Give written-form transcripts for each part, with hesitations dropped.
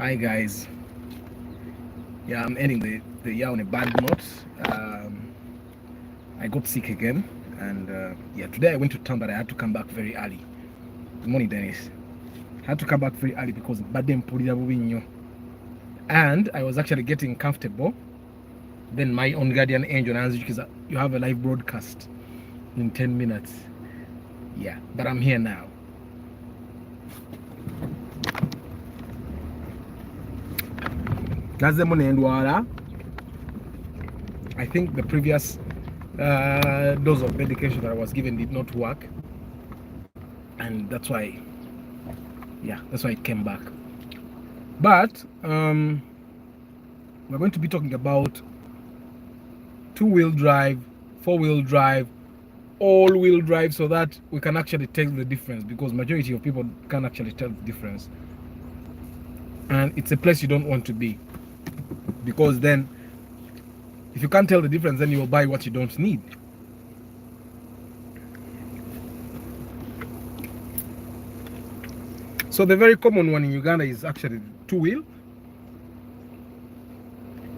Hi guys. Yeah, I'm ending the year on a bad note. I got sick again, and yeah, today I went to town, but I had to come back very early. Good morning, Dennis. I had to come back very early because and I was actually getting comfortable. Then my own guardian angel answered, you have a live broadcast in 10 minutes. Yeah, but I'm here now. I think the previous dose of medication that I was given did not work, and that's why it came back. But we're going to be talking about two-wheel drive, four-wheel drive, all-wheel drive, so that we can actually tell the difference, because majority of people can't actually tell the difference, and it's a place you don't want to be, because then if you can't tell the difference, then you'll buy what you don't need. So the very common one in Uganda is actually two-wheel,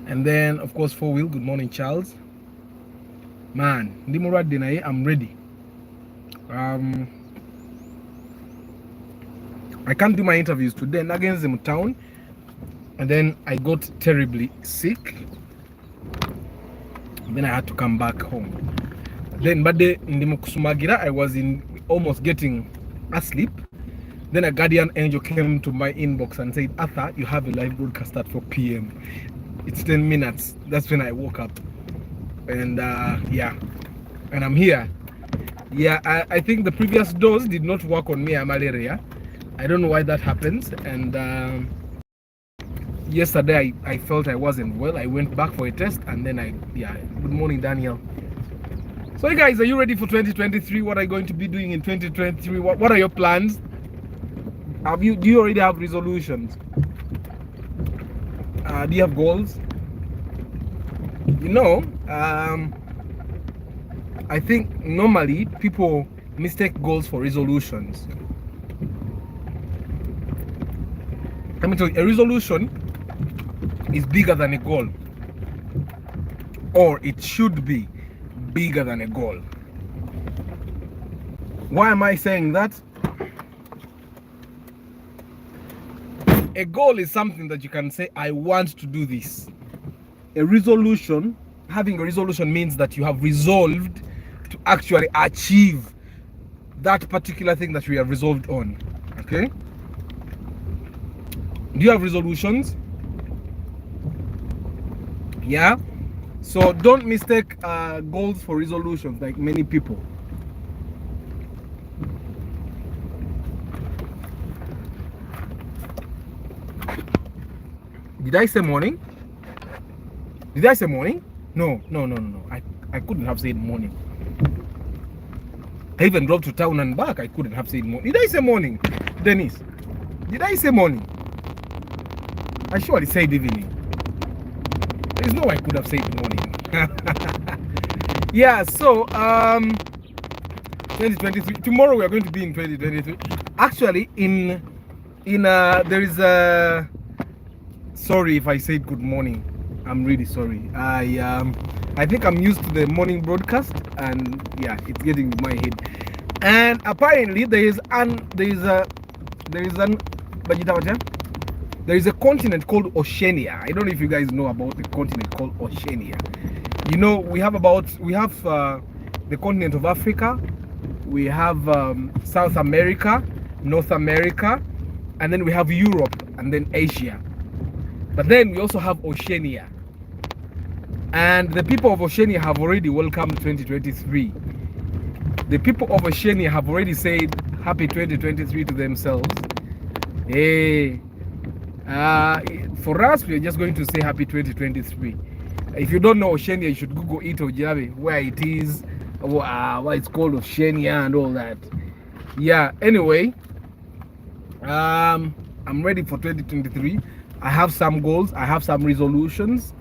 and then of course four-wheel. Good morning, Charles. Man, I'm ready. I can't do my interviews today against them town, and then I got terribly sick. Then I had to come back home. Then but I was almost getting asleep. Then a guardian angel came to my inbox and said, Arthur, you have a live broadcast at 4 p.m. It's 10 minutes. That's when I woke up. And yeah, and I'm here. Yeah, I think the previous dose did not work on me, malaria. I don't know why that happens. And yesterday I felt I wasn't well. I went back for a test, and then good morning, Daniel. So you guys, are you ready for 2023? What are you going to be doing in 2023? What are your plans? Do you already have resolutions? Do you have goals? I think normally people mistake goals for resolutions. Let me tell you, a resolution is bigger than a goal, or it should be bigger than a goal. Why am I saying that? A goal is something that you can say, I want to do this. A resolution, having a resolution means that you have resolved to actually achieve that particular thing that we have resolved on. Okay? Do you have resolutions? Yeah? So don't mistake goals for resolutions like many people. Did I say morning? Did I say morning? No. I couldn't have said morning. I even drove to town and back. I couldn't have said morning. Did I say morning, Dennis? Did I say morning? I surely said evening. There is no way I could have said morning. Yeah, so 2023. Tomorrow we are going to be in 2023. Actually, there is a. Sorry if I said good morning. I'm really sorry. I think I'm used to the morning broadcast, and yeah, it's getting in my head. And apparently there is a continent called Oceania. I don't know if you guys know about the continent called Oceania. You know, we have the continent of Africa, we have South America, North America, and then we have Europe, and then Asia. But then we also have Oceania. And the people of Oceania have already welcomed 2023. The people of Oceania have already said happy 2023 to themselves. Hey, for us, we are just going to say happy 2023. If you don't know Oceania, you should Google it, Ojabe, where it is, why it's called Oceania and all that. Yeah, anyway, I'm ready for 2023. I have some goals. I have some resolutions.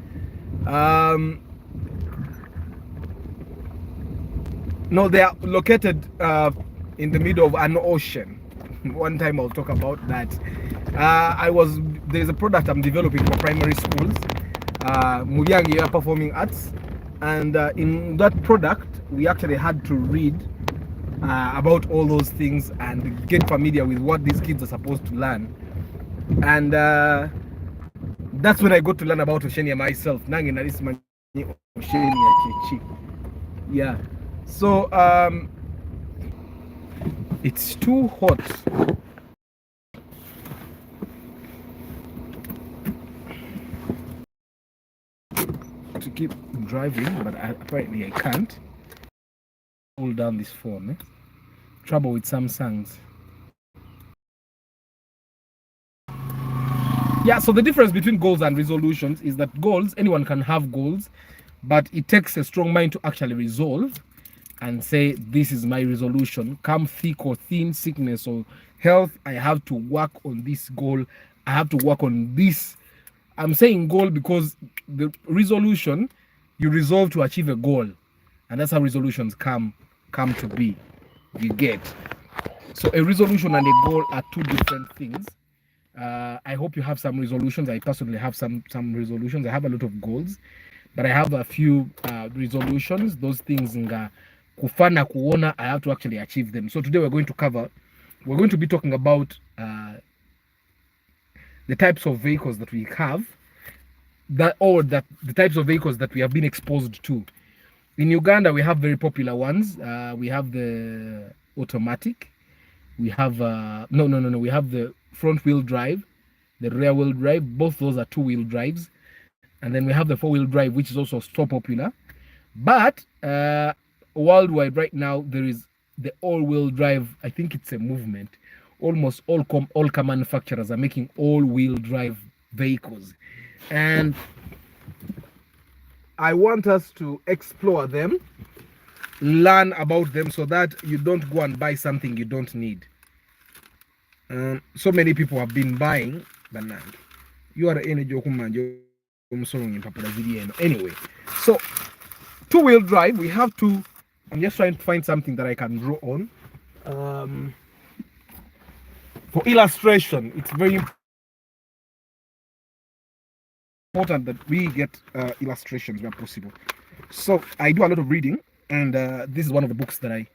No, they are located in the middle of an ocean. One time I'll talk about that. I was there's a product I'm developing for primary schools, Muyangi Performing Arts, and in that product we actually had to read about all those things and get familiar with what these kids are supposed to learn. And that's when I got to learn about Oceania myself. Yeah. So it's too hot. To keep driving, but apparently I can't. Hold down this phone. Trouble with Samsungs. Yeah, so the difference between goals and resolutions is that goals, anyone can have goals, but it takes a strong mind to actually resolve and say, this is my resolution. Come thick or thin, sickness or health, I have to work on this goal. I have to work on this. I'm saying goal because the resolution, you resolve to achieve a goal. And that's how resolutions come to be. You get. So a resolution and a goal are two different things. I hope you have some resolutions. I personally have some resolutions. I have a lot of goals, but I have a few resolutions. Those things kufana kuona, I have to actually achieve them. So today we're going to be talking about the types of vehicles that we have, the types of vehicles that we have been exposed to. In Uganda, we have very popular ones. We have the automatic. We have we have the front wheel drive, the rear wheel drive. Both those are two wheel drives, and then we have the four wheel drive, which is also so popular. But worldwide right now there is the all wheel drive. I think it's a movement. Almost all car manufacturers are making all wheel drive vehicles, and I want us to explore them, learn about them, so that you don't go and buy something you don't need. So many people have been buying banana. You are any anyway. So two-wheel drive, we have to. I'm just trying to find something that I can draw on. For illustration, it's very important that we get illustrations where possible. So I do a lot of reading, and this is one of the books that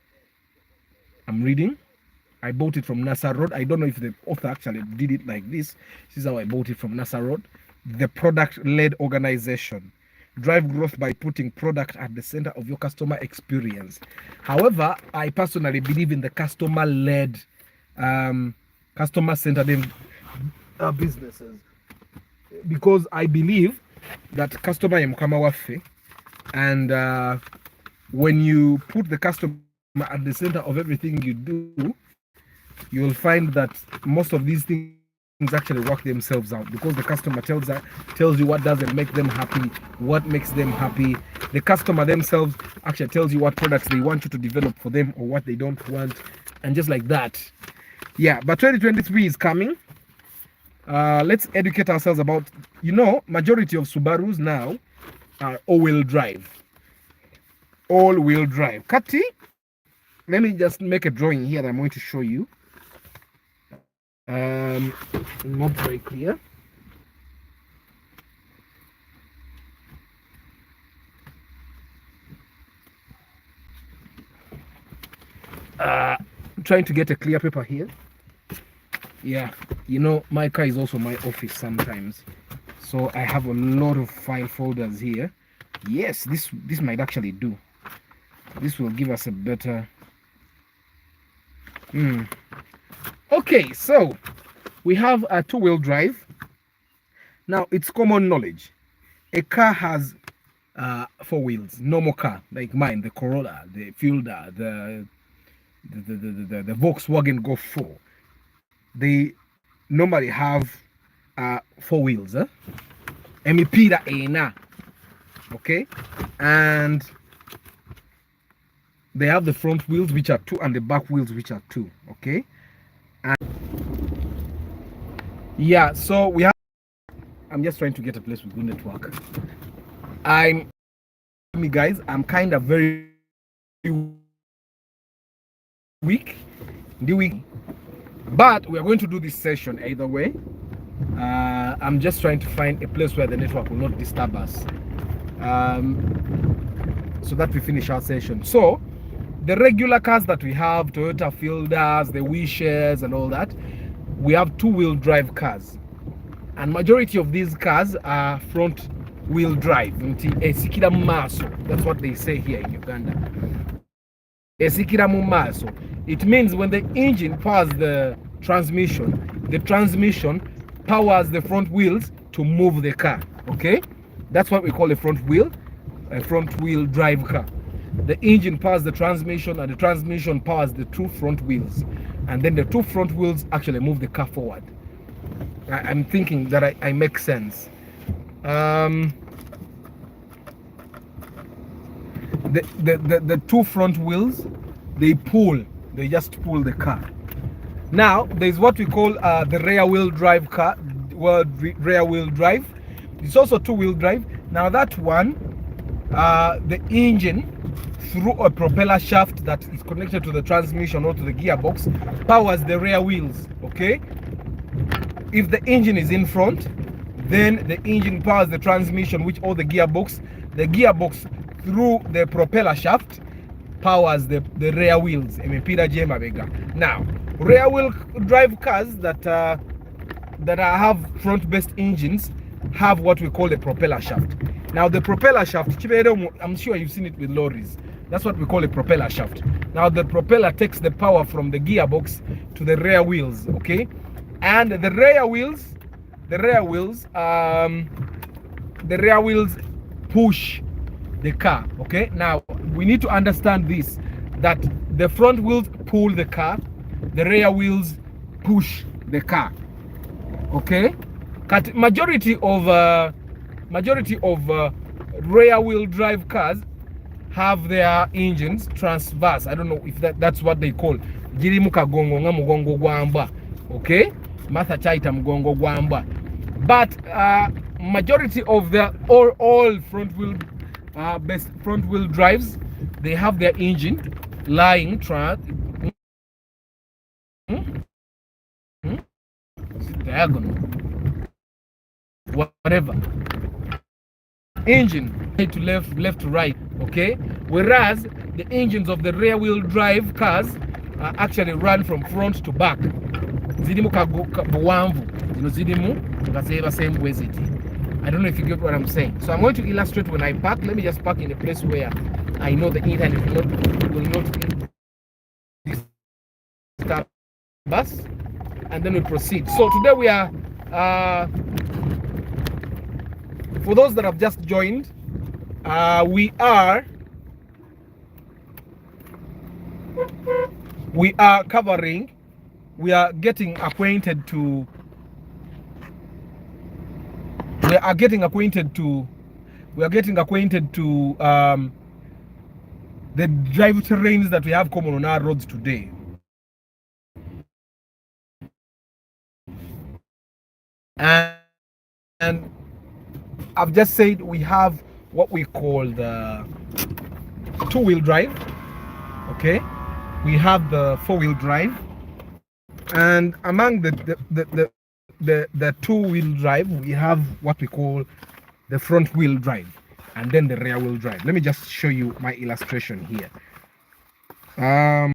I'm reading. I bought it from NASA Road. I don't know if the author actually did it like this. This is how I bought it from NASA Road. The product-led organization. Drive growth by putting product at the center of your customer experience. However, I personally believe in the customer-led, customer-centered businesses, because I believe that customer mkama wafe, and when you put the customer at the center of everything you do, you will find that most of these things actually work themselves out, because the customer tells you what doesn't make them happy, what makes them happy. The customer themselves actually tells you what products they want you to develop for them or what they don't want, and just like that. Yeah, but 2023 is coming. Let's educate ourselves about, majority of Subarus now are all-wheel drive. All-wheel drive. Kati, let me just make a drawing here that I'm going to show you. Not very clear. Trying to get a clear paper here. Yeah, my car is also my office sometimes, so I have a lot of file folders here. Yes, this might actually do. This will give us a better. Okay, so we have a two-wheel drive. Now, it's common knowledge. A car has four wheels. Normal car, like mine, the Corolla, the Fielder, the Volkswagen Golf 4. They normally have four wheels. Okay, and they have the front wheels, which are two, and the back wheels, which are two. Okay, and yeah, so we have. I'm just trying to get a place with good network. Guys, I'm kind of very weak, but we are going to do this session either way. I'm just trying to find a place where the network will not disturb us, so that we finish our session. So the regular cars that we have, Toyota Fielders, the Wishes and all that, we have two-wheel drive cars, and majority of these cars are front-wheel drive. That's what they say here in Uganda. It means when the engine powers the transmission powers the front wheels to move the car. Okay, that's what we call a front-wheel drive car. The engine powers the transmission, and the transmission powers the two front wheels, and then the two front wheels actually move the car forward. I'm thinking that I make sense. The two front wheels, they just pull the car. Now there's what we call the rear wheel drive car. Rear wheel drive, it's also two-wheel drive. Now that one, the engine, through a propeller shaft that is connected to the transmission or to the gearbox, powers the rear wheels. Okay, if the engine is in front, then the engine powers the transmission, which or the gearbox through the propeller shaft powers the rear wheels. Now rear wheel drive cars that have front based engines have what we call a propeller shaft. Now the propeller shaft, I'm sure you've seen it with lorries. That's what we call a propeller shaft. Now the propeller takes the power from the gearbox to the rear wheels. Okay, and the rear wheels push the car. Okay, now we need to understand this, that the front wheels pull the car, the rear wheels push the car. Okay, majority of rear wheel drive cars have their engines transverse. I don't know if that's what they call girimu kagongo nga mugongo gwamba. Okay, matha chaita mugongo gwamba. But majority of the all front wheel drives, they have their engine lying diagonal, whatever, engine right to left to right. Okay, whereas the engines of the rear wheel drive cars actually run from front to back. Zidimu kabuwamvu, zidimu ngazeba same way ziti. I don't know if you get what I'm saying. So I'm going to illustrate when I park. Let me just park in a place where I know the internet will not disturb us, and then we proceed. So today we are, for those that have just joined, we are covering, we are getting acquainted to the drive terrains that we have common on our roads today. And I've just said we have what we call the two-wheel drive. Okay, we have the four-wheel drive, and among the two-wheel drive, we have what we call the front-wheel drive, and then the rear-wheel drive. Let me just show you my illustration here.